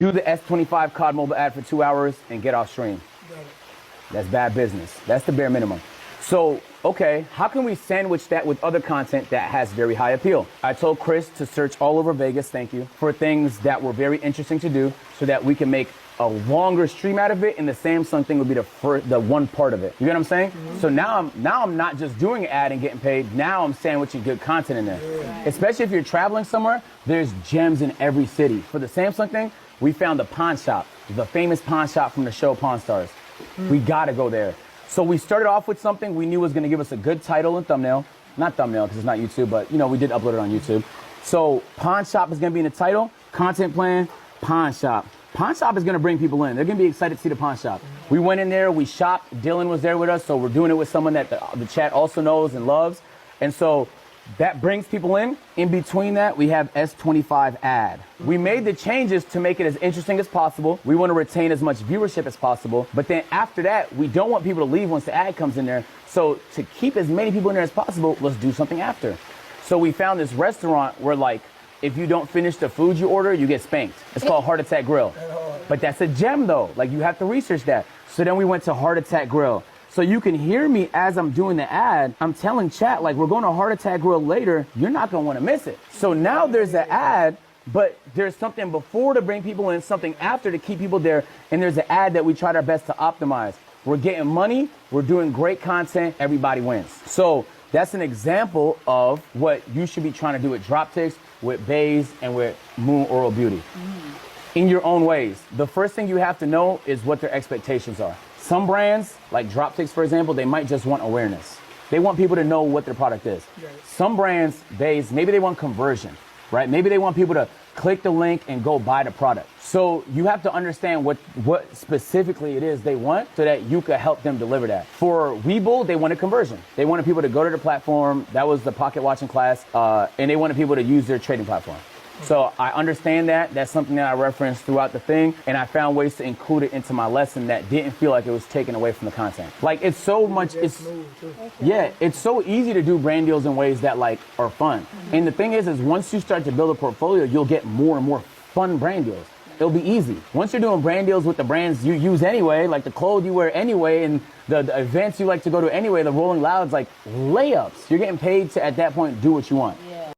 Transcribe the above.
do the S25 COD mobile ad for 2 hours and get off stream. That's bad business. That's the bare minimum. So, okay, how can we sandwich that with other content that has very high appeal? I told Chris to search all over Vegas, thank you, for things that were very interesting to do so that we can make a longer stream out of it, and the Samsung thing would be the one part of it. You get what I'm saying? Mm-hmm. So now I'm not just doing an ad and getting paid. Now I'm sandwiching good content in there. Yeah. Especially if you're traveling somewhere, there's gems in every city. For the Samsung thing, we found the pawn shop, the famous pawn shop from the show Pawn Stars. We gotta go there. So we started off with something we knew was gonna give us a good title and thumbnail. Not thumbnail, because it's not YouTube, but we did upload it on YouTube. So Pawn Shop is gonna be in the title, content plan, Pawn Shop. Pawn Shop is gonna bring people in. They're gonna be excited to see the Pawn Shop. We went in there, we shopped, Dylan was there with us, so we're doing it with someone that the chat also knows and loves. And so that brings people in. In between that, we have S25 ad. We made the changes to make it as interesting as possible. We want to retain as much viewership as possible. But then after that, we don't want people to leave once the ad comes in there. So to keep as many people in there as possible, let's do something after. So we found this restaurant where, like, if you don't finish the food you order, you get spanked. It's called Heart Attack Grill. But that's a gem, though. Like, you have to research that. So then we went to Heart Attack Grill. So you can hear me as I'm doing the ad. I'm telling chat, like, we're going to Heart Attack Grill later. You're not going to want to miss it. So now there's an ad, but there's something before to bring people in, something after to keep people there, and there's an ad that we tried our best to optimize. We're getting money. We're doing great content. Everybody wins. So that's an example of what you should be trying to do with Droptix, with Bays, and with Moon Oral Beauty. In your own ways. The first thing you have to know is what their expectations are. Some brands, like Droptix, for example, they might just want awareness. They want people to know what their product is. Right. Some brands, maybe they want conversion, right? Maybe they want people to click the link and go buy the product. So you have to understand what specifically it is they want so that you can help them deliver that. For Webull, they wanted conversion. They wanted people to go to the platform. That was the pocket watching class. And they wanted people to use their trading platform. So I understand that. That's something that I referenced throughout the thing. And I found ways to include it into my lesson that didn't feel like it was taken away from the content. Like, it's so much, it's so easy to do brand deals in ways that, like, are fun. And the thing is once you start to build a portfolio, you'll get more and more fun brand deals. It'll be easy. Once you're doing brand deals with the brands you use anyway, like the clothes you wear anyway, and the events you like to go to anyway, the Rolling Louds, like layups. You're getting paid to, at that point, do what you want.